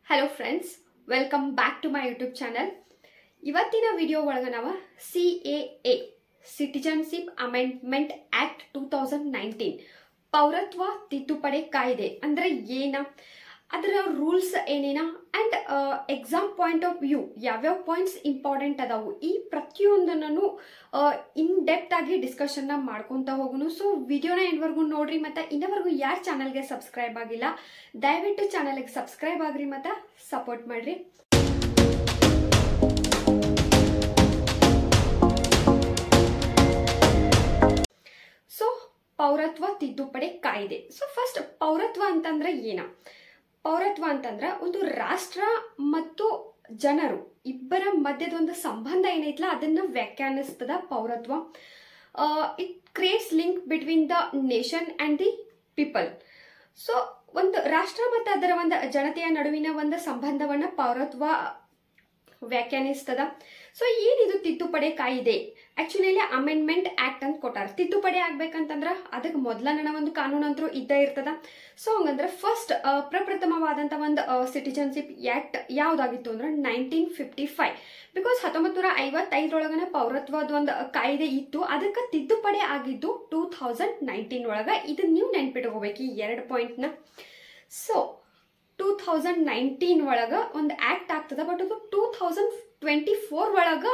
Hello friends, welcome back to my YouTube channel. ಇವತ್ತಿನ video ಒಳಗೆ ನಾವು CAA ಸಿಟಿಜನ್ಶಿಪ್ ಅಮೆಂಡ್ಮೆಂಟ್ ಆಕ್ಟ್ 2019 ಪೌರತ್ವ ತಿದ್ದುಪಡಿ ಕಾಯ್ದೆ ಅಂದ್ರೆ ಏನ, ಅದರ ರೂಲ್ಸ್ ಏನೇನ and exam point of view ಯಾವ್ಯಾವ ಪಾಯಿಂಟ್ಸ್ ಇಂಪಾರ್ಟೆಂಟ್ ಅದಾವು, ಈ ಪ್ರತಿಯೊಂದನ್ನು ಇನ್ ಡೆಪ್ತ್ ಆಗಿ ಡಿಸ್ಕಷನ್ ಮಾಡ್ಕೊಂತ ಹೋಗುನು. ಸೊ ವಿಡಿಯೋನ ಎಂಡ್ವರೆಗೂ ನೋಡ್ರಿ. ಮತ್ತೆ ಇನ್ನವರೆಗೂ ಯಾರು ಚಾನಲ್ಗೆ ಸಬ್ಸ್ಕ್ರೈಬ್ ಆಗಿಲ್ಲ ದಯವಿಟ್ಟು ಚಾನಲ್ಗೆ ಸಬ್ಸ್ಕ್ರೈಬ್ ಆಗ್ರಿ ಮತ್ತೆ ಸಪೋರ್ಟ್ ಮಾಡ್ರಿ. ಸೊ ಪೌರತ್ವ ತಿದ್ದುಪಡಿ ಕಾಯ್ದೆ. ಸೊ ಫಸ್ಟ್ ಪೌರತ್ವ ಅಂತಂದ್ರೆ ಏನ? ಪೌರತ್ವ ಅಂತಂದ್ರ ಒಂದು ರಾಷ್ಟ್ರ ಮತ್ತು ಜನರು ಇಬ್ಬರ ಮಧ್ಯದ ಒಂದು ಸಂಬಂಧ ಏನೈತಲ್ಲ ಅದನ್ನ ವ್ಯಾಖ್ಯಾನಿಸ್ತದ ಪೌರತ್ವ. It creates link between the nation and the people. So ಒಂದು ರಾಷ್ಟ್ರ ಮತ್ತು ಅದರ ಒಂದು ಜನತೆಯ ನಡುವಿನ ಒಂದು ಸಂಬಂಧವನ್ನ ಪೌರತ್ವ ವ್ಯಾಖ್ಯಾನಿಸ್ತದ. ಸೊ ಏನಿದು ತಿದ್ದುಪಡಿ ಕಾಯ್ದೆ? ಆಕ್ಚುಲಿ ಅಮೆಂಡ್ಮೆಂಟ್ ಆಕ್ಟ್ ಅಂತ ಕೊಟ್ಟಾರ. ತಿದ್ದುಪಡಿ ಆಗ್ಬೇಕಂತಂದ್ರ ಅದಕ್ಕೆ ಮೊದಲನ ಒಂದು ಕಾನೂನು ಅಂತೂ ಇದ್ದೇ ಇರ್ತದ. ಸೊ ಹಂಗಂದ್ರೆ ಫಸ್ಟ್ ಪ್ರಪ್ರಥಮವಾದಂತ ಒಂದು ಸಿಟಿಜನ್ಶಿಪ್ ಆಕ್ಟ್ ಯಾವ್ದಾಗಿತ್ತು ಅಂದ್ರೆ 1955. ಬಿಕಾಸ್ 1955 ಪೌರತ್ವದ ಒಂದು ಕಾಯ್ದೆ ಇತ್ತು, ಅದಕ್ಕೆ ತಿದ್ದುಪಡಿ ಆಗಿದ್ದು 2019 ಒಳಗ. ಇದನ್ನ ನೀವು ನೆನ್ಪಿಟ್ಕೋಬೇಕು ಈ 2 ಪಾಯಿಂಟ್ನ. ಸೊ 2019 ಒಳಗ ಒಂದು ಆಕ್ಟ್ ಆಗ್ತದ, ಬಟ್ ಅದು 2024 ಒಳಗ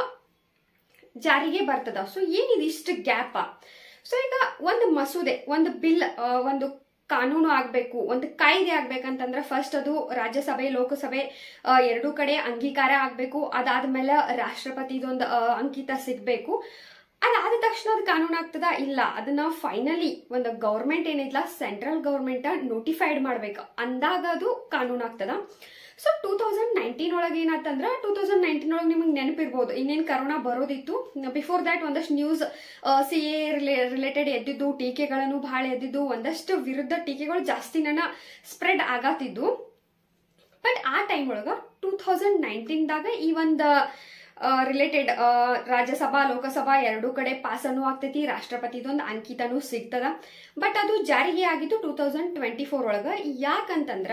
ಜಾರಿಗೆ ಬರ್ತದ. ಸೊ ಏನಿದೆ ಇಷ್ಟು ಗ್ಯಾಪ? ಸೊ ಈಗ ಒಂದು ಮಸೂದೆ, ಒಂದು ಬಿಲ್, ಒಂದು ಕಾನೂನು ಆಗ್ಬೇಕು, ಒಂದು ಕಾಯ್ದೆ ಆಗ್ಬೇಕಂತಂದ್ರೆ ಫಸ್ಟ್ ಅದು ರಾಜ್ಯಸಭೆ ಲೋಕಸಭೆ ಎರಡೂ ಕಡೆ ಅಂಗೀಕಾರ ಆಗ್ಬೇಕು. ಅದಾದ್ಮೇಲೆ ರಾಷ್ಟ್ರಪತಿದೊಂದು ಅಂಕಿತ ಸಿಗ್ಬೇಕು. ಅದಾದ ತಕ್ಷಣ ಅದು ಕಾನೂನು ಆಗ್ತದ? ಇಲ್ಲ, ಅದನ್ನ ಫೈನಲಿ ಒಂದು ಗೌರ್ಮೆಂಟ್ ಏನೈತಲ್ಲ ಸೆಂಟ್ರಲ್ ಗೌರ್ಮೆಂಟ್ ನೋಟಿಫೈಡ್ ಮಾಡ್ಬೇಕು, ಅಂದಾಗ ಅದು ಕಾನೂನು ಆಗ್ತದ. ಸೊ 2019 ಒಳಗೆ ಏನಾತಂದ್ರ 2019 ಒಳಗೆ ನಿಮಗೆ ನೆನಪಿರ್ಬೋದು, ಇನ್ನೇನು ಕರೋನಾ ಬರೋದಿತ್ತು. ಬಿಫೋರ್ ದ್ಯಾಟ್ ಒಂದಷ್ಟು ನ್ಯೂಸ್ CA ರಿಲೇಟೆಡ್ ಎದ್ದಿದ್ದು, ಟೀಕೆಗಳನ್ನು ಬಹಳ ಎದ್ದಿದ್ದು, ಒಂದಷ್ಟು ವಿರುದ್ಧ ಟೀಕೆಗಳು ಜಾಸ್ತಿ ಸ್ಪ್ರೆಡ್ ಆಗತ್ತಿದ್ದು. ಬಟ್ ಆ ಟೈಮ್ ಒಳಗ 2019ದಾಗ ಈ ಒಂದು ರಿಲೇಟೆಡ್ ರಾಜ್ಯಸಭಾ ಲೋಕಸಭಾ ಎರಡೂ ಕಡೆ ಪಾಸ್ ಅನ್ನು ಆಗ್ತೈತಿ, ರಾಷ್ಟ್ರಪತಿದೊಂದು ಅಂಕಿತನೂ ಸಿಗ್ತದ. ಬಟ್ ಅದು ಜಾರಿಗೆ ಆಗಿದ್ದು 2024 ಒಳಗ. ಯಾಕಂತಂದ್ರ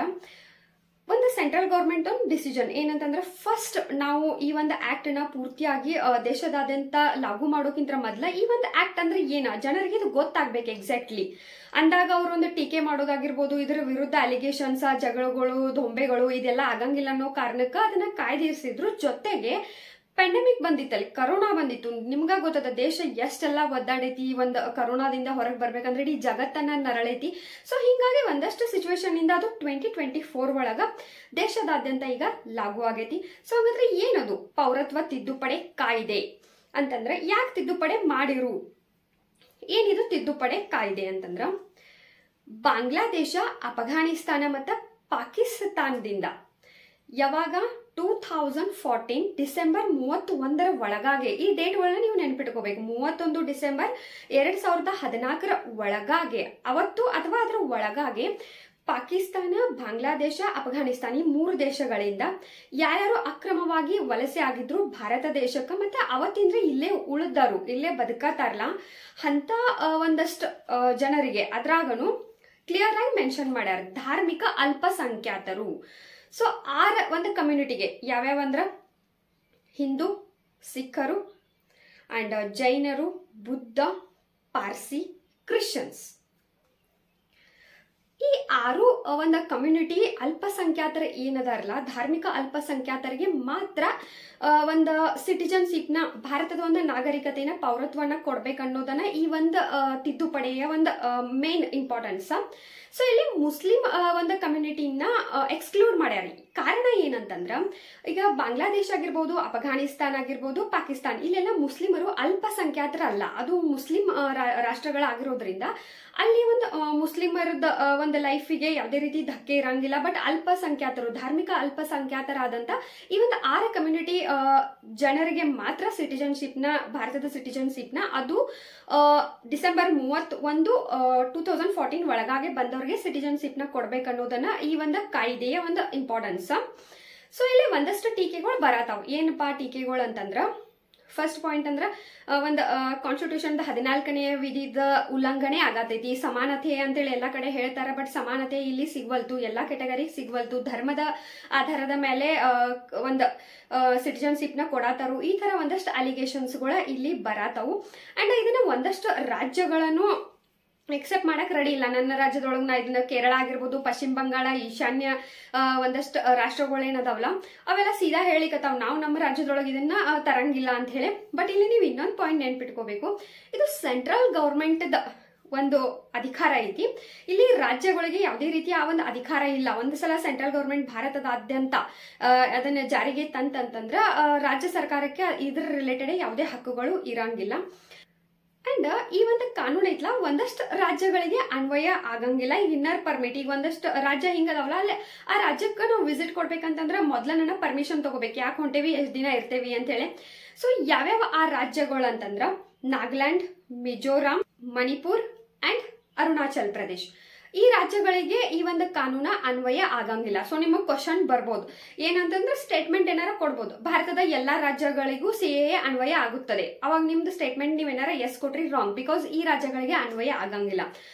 ಒಂದು ಸೆಂಟ್ರಲ್ ಗೌರ್ಮೆಂಟ್ ಒಂದು ಡಿಸಿಷನ್ ಏನಂತಂದ್ರೆ ಫಸ್ಟ್ ನಾವು ಈ ಒಂದು ಆಕ್ಟ್ ನ ಪೂರ್ತಿಯಾಗಿ ದೇಶದಾದ್ಯಂತ ಲಾಗು ಮಾಡೋಕ್ಕಿಂತ ಮೊದಲ ಈ ಒಂದು ಆಕ್ಟ್ ಅಂದ್ರೆ ಏನ ಜನರಿಗೆ ಇದು ಗೊತ್ತಾಗ್ಬೇಕು ಎಕ್ಸಾಕ್ಟ್ಲಿ. ಅಂದಾಗ ಅವರೊಂದು ಟೀಕೆ ಮಾಡೋದಾಗಿರ್ಬೋದು, ಇದರ ವಿರುದ್ಧ ಅಲಿಗೇಷನ್ಸ್, ಜಗಳಗಳು, ದೊಂಬೆಗಳು ಇದೆಲ್ಲ ಆಗಂಗಿಲ್ಲ ಅನ್ನೋ ಕಾರಣಕ್ಕೆ ಅದನ್ನ ಕಾಯ್ದಿರಿಸಿದ್ರು. ಜೊತೆಗೆ ಪೆಂಡೆಮಿಕ್ ಬಂದಿತ್ತಲ್ಲಿ, ಕರೋನಾ ಬಂದಿತ್ತು. ನಿಮ್ಗ ಗೊತ್ತದ ದೇಶ ಎಷ್ಟೆಲ್ಲ ಒದ್ದಾಡೈತಿ ಒಂದು ಕರೋನಾದಿಂದ ಹೊರಗೆ ಬರ್ಬೇಕಂದ್ರೆ ಇಡೀ ಜಗತ್ತನ್ನ ನರಳೈತಿ. ಸೊ ಹಿಂಗಾಗಿ ಒಂದಷ್ಟು ಸಿಚುವೇಶನ್ ಇಂದ ಅದು 2024 ಒಳಗ ದೇಶದಾದ್ಯಂತ ಈಗ ಲಾಗು ಆಗೈತಿ. ಸೊ ಹಾಗಾದ್ರೆ ಏನದು ಪೌರತ್ವ ತಿದ್ದುಪಡಿ ಕಾಯ್ದೆ ಅಂತಂದ್ರೆ ಯಾಕೆ ತಿದ್ದುಪಡಿ ಮಾಡಿರು? ಏನಿದು ತಿದ್ದುಪಡಿ ಕಾಯ್ದೆ ಅಂತಂದ್ರ ಬಾಂಗ್ಲಾದೇಶ, ಅಫಘಾನಿಸ್ತಾನ ಮತ್ತು ಪಾಕಿಸ್ತಾನದಿಂದ ಯಾವಾಗ 2014 ಡಿಸೆಂಬರ್ 31 ಒಳಗಾಗೆ, ಈ ಡೇಟ್ ಒಳಗೆ ನೀವು ನೆನ್ಪಿಟ್ಕೋಬೇಕು, 31 ಡಿಸೆಂಬರ್ 2014 ಒಳಗಾಗೆ, ಅವತ್ತು ಅಥವಾ ಅದರ ಒಳಗಾಗೆ ಪಾಕಿಸ್ತಾನ, ಬಾಂಗ್ಲಾದೇಶ, ಅಫಘಾನಿಸ್ತಾನ ಈ 3 ದೇಶಗಳಿಂದ ಯಾರ್ಯಾರು ಅಕ್ರಮವಾಗಿ ವಲಸೆ ಆಗಿದ್ರು ಭಾರತ ದೇಶಕ್ಕೆ, ಮತ್ತೆ ಅವತ್ತಿಂದ ಇಲ್ಲೇ ಉಳಿದಾರು, ಇಲ್ಲೇ ಬದುಕತಾರಲ್ಲ ಅಂತ ಒಂದಷ್ಟು ಜನರಿಗೆ ಅದ್ರಾಗನು ಕ್ಲಿಯರ್ ಆಗಿ ಮೆನ್ಷನ್ ಮಾಡ್ಯಾರ ಧಾರ್ಮಿಕ ಅಲ್ಪಸಂಖ್ಯಾತರು. ಸೊ ಒಂದು ಕಮ್ಯುನಿಟಿಗೆ ಯಾವ್ಯಾವ ಅಂದ್ರ ಹಿಂದೂ, ಸಿಖ್ಖರು ಅಂಡ್ ಜೈನರು, ಬುದ್ಧ, ಪಾರ್ಸಿ, ಕ್ರಿಶ್ಚಿಯನ್ಸ್, ಈ 6 ಒಂದು ಕಮ್ಯುನಿಟಿ ಅಲ್ಪಸಂಖ್ಯಾತರ ಏನದಾರಲ್ಲ ಧಾರ್ಮಿಕ ಅಲ್ಪಸಂಖ್ಯಾತರಿಗೆ ಮಾತ್ರ ಒಂದು ಸಿಟಿಜನ್ಶಿಪ್ ನ, ಭಾರತದ ಒಂದು ನಾಗರಿಕತೆನ, ಪೌರತ್ವನ ಕೊಡ್ಬೇಕನ್ನೋದನ್ನ ಈ ಒಂದು ತಿದ್ದುಪಡಿಯ ಒಂದು ಮೇನ್ ಇಂಪಾರ್ಟೆನ್ಸ್. ಸೊ ಇಲ್ಲಿ ಮುಸ್ಲಿಂ ಒಂದು ಕಮ್ಯುನಿಟಿನ ಎಕ್ಸ್ಕ್ಲೂಡ್ ಮಾಡ್ಯಾರ. ಕಾರಣ ಏನಂತಂದ್ರ ಈಗ ಬಾಂಗ್ಲಾದೇಶ ಆಗಿರ್ಬೋದು, ಅಫಘಾನಿಸ್ತಾನ ಆಗಿರ್ಬೋದು, ಪಾಕಿಸ್ತಾನ ಇಲ್ಲೆಲ್ಲ ಮುಸ್ಲಿಮರು ಅಲ್ಪಸಂಖ್ಯಾತರಲ್ಲ, ಅದು ಮುಸ್ಲಿಂ ರಾಷ್ಟ್ರಗಳಾಗಿರೋದ್ರಿಂದ ಅಲ್ಲಿ ಒಂದು ಮುಸ್ಲಿಮರದ ಒಂದು ಲೈಫಿಗೆ ಯಾವುದೇ ರೀತಿ ಧಕ್ಕೆ ಇರಂಗಿಲ್ಲ. ಬಟ್ ಅಲ್ಪಸಂಖ್ಯಾತರು, ಧಾರ್ಮಿಕ ಅಲ್ಪಸಂಖ್ಯಾತರಾದಂತ ಈ ಒಂದು 6 ಕಮ್ಯುನಿಟಿ ಜನರಿಗೆ ಮಾತ್ರ ಸಿಟಿಜನ್ಶಿಪ್ ನ, ಭಾರತದ ಸಿಟಿಜನ್ಶಿಪ್ ನ ಅದು ಡಿಸೆಂಬರ್ 31, 2014 ಒಳಗಾಗಿ ಬಂದವರಿಗೆ ಸಿಟಿಜನ್ಶಿಪ್ ನ ಕೊಡ್ಬೇಕನ್ನೋದನ್ನ ಈ ಒಂದು ಕಾಯ್ದೆಯ ಒಂದು ಇಂಪಾರ್ಟೆನ್ಸ್. ಸೊ ಇಲ್ಲಿ ಒಂದಷ್ಟು ಟೀಕೆಗಳು ಬರತಾವ. ಏನಪ್ಪಾ ಟೀಕೆಗಳು ಅಂತಂದ್ರ ಫಸ್ಟ್ ಪಾಯಿಂಟ್ ಅಂದ್ರೆ ಒಂದು ಕಾನ್ಸ್ಟಿಟ್ಯೂಷನ್ 14ನೇ ವಿಧಿದ ಉಲ್ಲಂಘನೆ ಆಗತೈತಿ. ಸಮಾನತೆ ಅಂತೇಳಿ ಎಲ್ಲಾ ಕಡೆ ಹೇಳ್ತಾರೆ, ಬಟ್ ಸಮಾನತೆ ಇಲ್ಲಿ ಸಿಗ್ವಲ್ತು, ಎಲ್ಲಾ ಕೆಟಗರಿಗೆ ಸಿಗ್ವಲ್ತು. ಧರ್ಮದ ಆಧಾರದ ಮೇಲೆ ಒಂದು ಸಿಟಿಜನ್ಶಿಪ್ ನ ಕೊಡತಾರು. ಈ ತರ ಒಂದಷ್ಟು ಅಲಿಗೇಷನ್ಸ್ ಗಳು ಇಲ್ಲಿ ಬರತಾವು. ಅಂಡ್ ಇದನ್ನ ಒಂದಷ್ಟು ರಾಜ್ಯಗಳನ್ನು ಎಕ್ಸೆಪ್ಟ್ ಮಾಡಕ್ ರೆಡಿ ಇಲ್ಲ. ನನ್ನ ರಾಜ್ಯದೊಳಗೆ ನಾ ಇದನ್ನ ಕೇರಳ ಆಗಿರ್ಬೋದು, ಪಶ್ಚಿಮ ಬಂಗಾಳ, ಈಶಾನ್ಯ ಒಂದಷ್ಟು ರಾಷ್ಟ್ರಗಳೇನದಾವಲ್ಲ ಅವೆಲ್ಲ ಸೀದಾ ಹೇಳಿಕತ್ತಾವ್ ನಾವು ನಮ್ಮ ರಾಜ್ಯದೊಳಗೆ ಇದನ್ನ ತರಂಗಿಲ್ಲ ಅಂತ ಹೇಳಿ. ಬಟ್ ಇಲ್ಲಿ ನೀವು ಇನ್ನೊಂದು ಪಾಯಿಂಟ್ ನೆನ್ಪಿಟ್ಕೋಬೇಕು, ಇದು ಸೆಂಟ್ರಲ್ ಗವರ್ಮೆಂಟ್ ಒಂದು ಅಧಿಕಾರ ಐತಿ. ಇಲ್ಲಿ ರಾಜ್ಯಗಳಿಗೆ ಯಾವುದೇ ರೀತಿಯ ಆ ಒಂದು ಅಧಿಕಾರ ಇಲ್ಲ. ಒಂದು ಸಲ ಸೆಂಟ್ರಲ್ ಗವರ್ಮೆಂಟ್ ಭಾರತದಾದ್ಯಂತ ಅದನ್ನ ಜಾರಿಗೆ ತಂತಂದ್ರ ರಾಜ್ಯ ಸರ್ಕಾರಕ್ಕೆ ಇದ್ರ ರಿಲೇಟೆಡ್ ಯಾವುದೇ ಹಕ್ಕುಗಳು ಇರಂಗಿಲ್ಲ. ಅಂಡ್ ಈ ಒಂದು ಕಾನೂನು ಐತ್ಲ ಒಂದಷ್ಟು ರಾಜ್ಯಗಳಿಗೆ ಅನ್ವಯ ಆಗಂಗಿಲ್ಲ. ಈಗ ಇನ್ನರ್ ಪರ್ಮಿಟ್, ಈಗ ಒಂದಷ್ಟು ರಾಜ್ಯ ಹಿಂಗದವಲ್ಲ ಅಲ್ಲಿ ಆ ರಾಜ್ಯಕ್ಕೆ ನಾವು ವಿಸಿಟ್ ಕೊಡ್ಬೇಕಂತಂದ್ರ ಮೊದ್ಲ ನನ್ನ ಪರ್ಮಿಷನ್ ತಗೋಬೇಕು, ಯಾಕೆ ಹೊಂಟೇವಿ, ಎಷ್ಟು ದಿನ ಇರ್ತೇವಿ ಅಂತ ಹೇಳಿ. ಸೊ ಯಾವ್ಯಾವ ಆ ರಾಜ್ಯಗಳು ಅಂತಂದ್ರ ನಾಗಾಲ್ಯಾಂಡ್, ಮಿಜೋರಾಂ, ಮಣಿಪುರ್ ಅಂಡ್ ಅರುಣಾಚಲ್ ಪ್ರದೇಶ್. ಈ ರಾಜ್ಯಗಳಿಗೆ ಈ ಒಂದು ಕಾನೂನ ಅನ್ವಯ ಆಗಂಗಿಲ್ಲ. ಸೊ ನಿಮಗ್ ಕ್ವಶನ್ ಬರ್ಬೋದು, ಏನಂತಂದ್ರೆ ಸ್ಟೇಟ್ಮೆಂಟ್ ಏನಾರ ಕೊಡ್ಬೋದು, ಭಾರತದ ಎಲ್ಲಾ ರಾಜ್ಯಗಳಿಗೂ ಸಿಎಎ ಅನ್ವಯ ಆಗುತ್ತದೆ. ಅವಾಗ ನಿಮ್ದು ಸ್ಟೇಟ್ಮೆಂಟ್ ನೀವೇನಾರ ಎಸ್ ಕೊಟ್ರಿ ರಾಂಗ್, ಬಿಕಾಸ್ ಈ ರಾಜ್ಯಗಳಿಗೆ ಅನ್ವಯ ಆಗಂಗಿಲ್ಲ.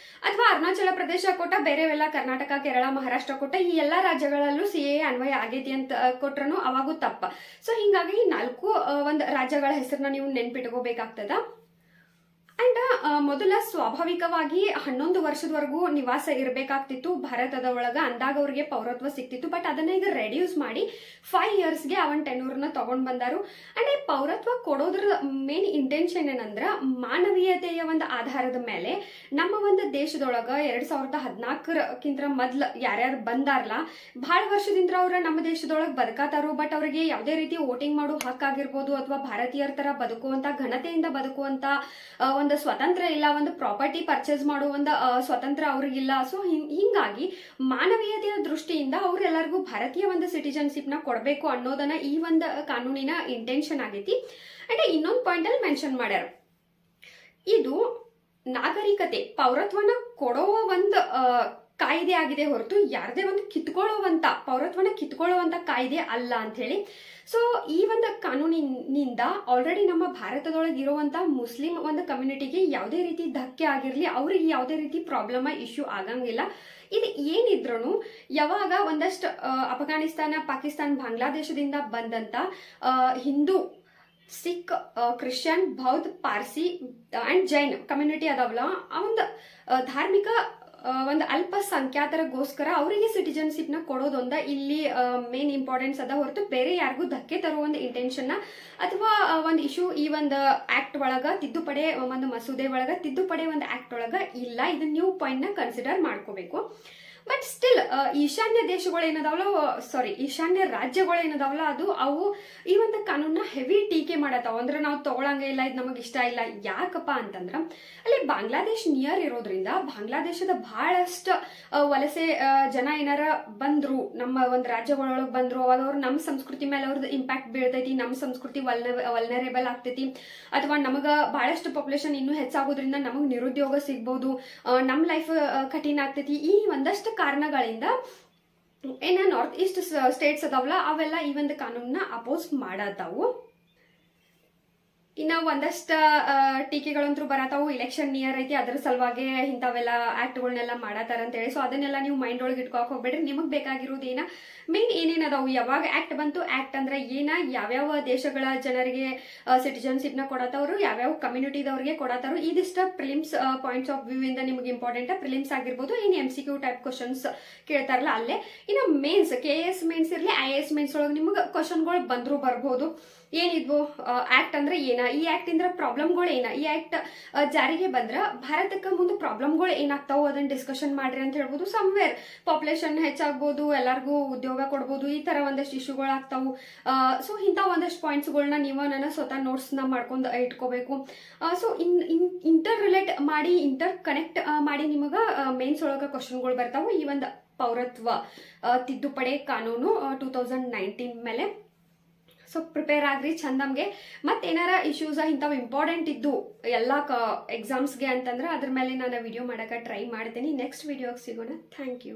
ಅಥವಾ ಅರುಣಾಚಲ ಪ್ರದೇಶ ಕೊಟ್ಟ, ಬೇರೆವೆಲ್ಲ ಕರ್ನಾಟಕ, ಕೇರಳ, ಮಹಾರಾಷ್ಟ್ರ ಕೊಟ್ಟ ಈ ಎಲ್ಲಾ ರಾಜ್ಯಗಳಲ್ಲೂ ಸಿಎಎ ಅನ್ವಯ ಆಗೈತಿ ಅಂತ ಕೊಟ್ರನು ಅವಾಗೂ ತಪ್ಪ. ಸೊ ಹಿಂಗಾಗಿ 4 ಒಂದು ರಾಜ್ಯಗಳ ಹೆಸರನ್ನ ನೀವು ನೆನ್ಪಿಟ್ಕೋಬೇಕಾಗ್ತದ. ಅಂಡ್ ಮೊದಲ ಸ್ವಾಭಾವಿಕವಾಗಿ 11 ವರ್ಷದವರೆಗೂ ನಿವಾಸ ಇರಬೇಕಾಗ್ತಿತ್ತು ಭಾರತದ ಒಳಗ, ಅಂದಾಗ ಅವ್ರಿಗೆ ಪೌರತ್ವ ಸಿಕ್ತಿತ್ತು. ಬಟ್ ಅದನ್ನ ಈಗ ರೆಡ್ಯೂಸ್ ಮಾಡಿ 5 ಇಯರ್ಸ್ಗೆ ಅವನ್ ಟೆನ್ಯೂರ್ನ ತಗೊಂಡ್ ಬಂದಾರು. ಅಂಡ್ ಈ ಪೌರತ್ವ ಕೊಡೋದ್ರ ಮೇನ್ ಇಂಟೆನ್ಷನ್ ಏನಂದ್ರ ಮಾನವೀಯತೆಯ ಒಂದು ಆಧಾರದ ಮೇಲೆ ನಮ್ಮ ಒಂದು ದೇಶದೊಳಗ 2014ಕ್ಕಿಂತ ಮೊದ್ಲ ಯಾರ್ಯಾರು ಬಂದಾರಲ್ಲ, ಬಹಳ ವರ್ಷದಿಂದ ಅವ್ರ ನಮ್ಮ ದೇಶದೊಳಗ ಬದುಕಾತಾರು. ಬಟ್ ಅವ್ರಿಗೆ ಯಾವುದೇ ರೀತಿ ವೋಟಿಂಗ್ ಮಾಡೋ ಹಕ್ಕಾಗಿರ್ಬೋದು, ಅಥವಾ ಭಾರತೀಯರ ತರ ಬದುಕುವಂತ, ಘನತೆಯಿಂದ ಬದುಕುವಂತ ಒಂದು ಸ್ವತಂತ್ರ ಇಲ್ಲ, ಒಂದು ಪ್ರಾಪರ್ಟಿ ಪರ್ಚೇಸ್ ಮಾಡುವ ಒಂದು ಸ್ವತಂತ್ರ ಅವ್ರಿಗಿಲ್ಲ. ಸೊ ಹಿಂಗಾಗಿ ಮಾನವೀಯತೆಯ ದೃಷ್ಟಿಯಿಂದ ಅವ್ರೆಲ್ಲರಿಗೂ ಭಾರತೀಯ ಒಂದು ಸಿಟಿಜನ್ಶಿಪ್ ನ ಕೊಡಬೇಕು ಅನ್ನೋದನ್ನ ಈ ಒಂದು ಕಾನೂನಿನ ಇಂಟೆನ್ಷನ್ ಆಗೈತಿ. ಅಂಡ್ ಇನ್ನೊಂದು ಪಾಯಿಂಟ್ ಅಲ್ಲಿ ಮೆನ್ಷನ್ ಮಾಡ್ಯಾರ, ಇದು ನಾಗರಿಕತೆ ಪೌರತ್ವನ ಕೊಡೋ ಒಂದು ಕಾಯ್ದೆ ಆಗಿದೆ ಹೊರತು ಯಾರದೇ ಒಂದು ಪೌರತ್ವನ ಕಿತ್ಕೊಳ್ಳುವಂತ ಕಾಯ್ದೆ ಅಲ್ಲ ಅಂತ ಹೇಳಿ. ಸೊ ಈ ಒಂದು ಕಾನೂನಿನಿಂದ ಆಲ್ರೆಡಿ ನಮ್ಮ ಭಾರತದೊಳಗೆ ಇರುವಂತ ಮುಸ್ಲಿಂ ಒಂದು ಕಮ್ಯುನಿಟಿಗೆ ಯಾವುದೇ ರೀತಿ ಧಕ್ಕೆ ಆಗಿರ್ಲಿ, ಅವ್ರಿಗೆ ಯಾವುದೇ ರೀತಿ ಪ್ರಾಬ್ಲಮ್ ಇಶ್ಯೂ ಆಗಂಗಿಲ್ಲ. ಇದು ಏನಿದ್ರು ಯಾವಾಗ ಒಂದಷ್ಟು ಅಫ್ಘಾನಿಸ್ತಾನ, ಪಾಕಿಸ್ತಾನ, ಬಾಂಗ್ಲಾದೇಶದಿಂದ ಬಂದಂತ ಹಿಂದೂ, ಸಿಖ್, ಕ್ರಿಶ್ಚಿಯನ್, ಬೌದ್ಧ, ಪಾರ್ಸಿ ಅಂಡ್ ಜೈನ್ ಕಮ್ಯುನಿಟಿ ಅದಾವಲ್ಲ, ಆ ಒಂದು ಧಾರ್ಮಿಕ ಒಂದು ಅಲ್ಪಸಂಖ್ಯಾತರಿಗೋಸ್ಕರ ಅವರಿಗೆ ಸಿಟಿಜನ್ಶಿಪ್ ನ ಕೊಡೋದೊಂದ ಇಲ್ಲಿ ಮೇನ್ ಇಂಪಾರ್ಟೆನ್ಸ್ ಅದ ಹೊರತು ಬೇರೆ ಯಾರಿಗೂ ಧಕ್ಕೆ ತರುವ ಒಂದು ಇಂಟೆನ್ಷನ್ ಅಥವಾ ಒಂದು ಇಶ್ಯೂ ಈ ಒಂದು ಆಕ್ಟ್ ಒಳಗ ತಿದ್ದುಪಡಿ, ಒಂದು ಮಸೂದೆ ಒಳಗ ತಿದ್ದುಪಡಿ ಒಂದು ಆಕ್ಟ್ ಒಳಗ ಇಲ್ಲ. ಇದನ್ನ ನ್ಯೂ ಪಾಯಿಂಟ್ ನ ಕನ್ಸಿಡರ್ ಮಾಡ್ಕೋಬೇಕು. ಬಟ್ ಸ್ಟಿಲ್ ಈಶಾನ್ಯ ರಾಜ್ಯಗಳು ಏನದಾವಲ್ಲ ಅವು ಈ ಒಂದು ಕಾನೂನ ಹೆವಿ ಟೀಕೆ ಮಾಡತ್ತಾವ. ಅಂದ್ರೆ ನಾವು ತಗೊಳಂಗೇ ಇಲ್ಲ, ಇದು ನಮಗ್ ಇಷ್ಟ ಇಲ್ಲ. ಯಾಕಪ್ಪ ಅಂತಂದ್ರ ಅಲ್ಲಿ ಬಾಂಗ್ಲಾದೇಶ್ ನಿಯರ್ ಇರೋದ್ರಿಂದ ಬಾಂಗ್ಲಾದೇಶದ ಬಹಳಷ್ಟು ವಲಸೆ ಜನ ಏನಾರ ಬಂದ್ರು, ನಮ್ಮ ಒಂದು ರಾಜ್ಯಗಳೊಳಗೆ ಬಂದ್ರು, ಅವಾಗ ಅವ್ರು ನಮ್ಮ ಸಂಸ್ಕೃತಿ ಮೇಲೆ ಅವ್ರದ್ದು ಇಂಪ್ಯಾಕ್ಟ್ ಬೀಳ್ತೈತಿ, ನಮ್ಮ ಸಂಸ್ಕೃತಿ ವಲ್ನರೇಬಲ್ ಆಗ್ತೈತಿ. ಅಥವಾ ನಮಗ ಬಹಳಷ್ಟು ಪಾಪ್ಯುಲೇಷನ್ ಇನ್ನೂ ಹೆಚ್ಚಾಗೋದ್ರಿಂದ ನಮಗ್ ನಿರುದ್ಯೋಗ ಸಿಗ್ಬಹುದು, ನಮ್ ಲೈಫ್ ಕಠಿಣ ಆಗ್ತೈತಿ. ಈ ಒಂದಷ್ಟು ಕಾರಣಗಳಿಂದ ಏನ ನಾರ್ತ್ ಈಸ್ಟ್ ಸ್ಟೇಟ್ಸ್ ಅದಾವಲ್ಲ ಅವೆಲ್ಲ ಈ ಒಂದು ಕಾನೂನನ್ನ ಅಪೋಸ್ ಮಾಡತಾವು. ಇನ್ನ ಒಂದಷ್ಟ ಟೀಕೆಗಳಂತೂ ಬರತಾವು, ಇಲೆಕ್ಷನ್ ನಿಯರ್ ಐತಿ ಅದ್ರ ಸಲುವಾಗಿ ಇಂಥವೆಲ್ಲ ಆಕ್ಟ್ಗಳನ್ನೆಲ್ಲ ಮಾಡತಾರ ಅಂತ ಹೇಳಿ. ಸೊ ಅದನ್ನೆಲ್ಲ ನೀವು ಮೈಂಡ್ ಒಳಗೆ ಇಟ್ಕೋಕ್ ಹೋಗ್ಬೇಡ್ರಿ. ನಿಮಗ್ ಬೇಕಾಗಿರೋದೇನ ಮೇನ್ ಏನೇನದಾವು, ಯಾವಾಗ ಆಕ್ಟ್ ಬಂತು, ಆಕ್ಟ್ ಅಂದ್ರೆ ಏನ, ಯಾವ್ಯಾವ ದೇಶಗಳ ಜನರಿಗೆ ಸಿಟಿಜನ್ಶಿಪ್ ನ ಕೊಡತಾವ್ರು, ಯಾವ್ಯಾವ ಕಮ್ಯುನಿಟಿದವ್ರಿಗೆ ಕೊಡತಾರು, ಇದಿಷ್ಟ ಪ್ರಿಲಿಮ್ಸ್ ಪಾಯಿಂಟ್ಸ್ ಆಫ್ ವ್ಯೂ ಇಂದ ನಿಮ್ಗೆ ಇಂಪಾರ್ಟೆಂಟ್. ಪ್ರಿಲಿಮ್ಸ್ ಆಗಿರ್ಬೋದು, ಇನ್ MCQ ಟೈಪ್ ಕ್ವಶನ್ಸ್ ಕೇಳ್ತಾರಲ್ಲ ಅಲ್ಲೇ. ಇನ್ನು ಮೇನ್ಸ್, KS ಮೇನ್ಸ್ ಇರ್ಲಿ, IAS ಮೇನ್ಸ್ ಒಳಗೆ ನಿಮ್ಗೆ ಕ್ವಶನ್ಗಳು ಬಂದ್ರು ಬರ್ಬೋದು. ಏನಿದ್ವು ಆಕ್ಟ್ ಅಂದ್ರೆ ಏನ, ಈ ಆಕ್ಟ್ ಇಂದ್ರ ಪ್ರಾಬ್ಲಮ್ಗಳು ಏನ, ಈ ಆಕ್ಟ್ ಜಾರಿಗೆ ಬಂದ್ರ ಭಾರತಕ್ಕೆ ಮುಂದೆ ಪ್ರಾಬ್ಲಮ್ಗಳು ಏನಾಗ್ತಾವು ಅದನ್ನ ಡಿಸ್ಕಷನ್ ಮಾಡ್ರಿ ಅಂತ ಹೇಳ್ಬೋದು. ಸಮ್ವೇರ್ ಪಾಪ್ಯುಲೇಷನ್ ಹೆಚ್ಚಾಗ್ಬೋದು, ಎಲ್ಲರಿಗೂ ಉದ್ಯೋಗ ಕೊಡ್ಬೋದು, ಈ ತರ ಒಂದಷ್ಟು ಇಶ್ಯೂಗಳು ಆಗ್ತಾವು. ಸೊ ಇಂಥ ಒಂದಷ್ಟು ಪಾಯಿಂಟ್ಸ್ಗಳನ್ನ ನೀವು ನನ್ನ ಸ್ವತಃ ನೋಟ್ಸ್ ನ ಮಾಡ್ಕೊಂಡು ಇಟ್ಕೋಬೇಕು. ಸೊ ಇಂಟರ್ ರಿಲೇಟ್ ಮಾಡಿ, ಇಂಟರ್ ಕನೆಕ್ಟ್ ಮಾಡಿ ನಿಮಗ ಮೇನ್ಸ್ ಒಳಗ ಕ್ವಶನ್ಗಳು ಬರ್ತಾವು ಈ ಒಂದು ಪೌರತ್ವ ತಿದ್ದುಪಡಿ ಕಾನೂನು 2019 ಮೇಲೆ. ಸೊ ಪ್ರಿಪೇರ್ ಆಗ್ರಿ ಚಂದಮ್ಗೆ. ಮತ್ತೇನಾರ ಇಶ್ಯೂಸ್ ಇಂಥವು ಇಂಪಾರ್ಟೆಂಟ್ ಇದ್ದು ಎಲ್ಲಾ ಎಕ್ಸಾಮ್ಸ್ಗೆ ಅಂತಂದ್ರೆ ಅದ್ರ ಮೇಲೆ ನಾನು ವಿಡಿಯೋ ಮಾಡಕ್ಕೆ ಟ್ರೈ ಮಾಡ್ತೀನಿ. ನೆಕ್ಸ್ಟ್ ವಿಡಿಯೋಗೆ ಸಿಗೋಣ. Thank you.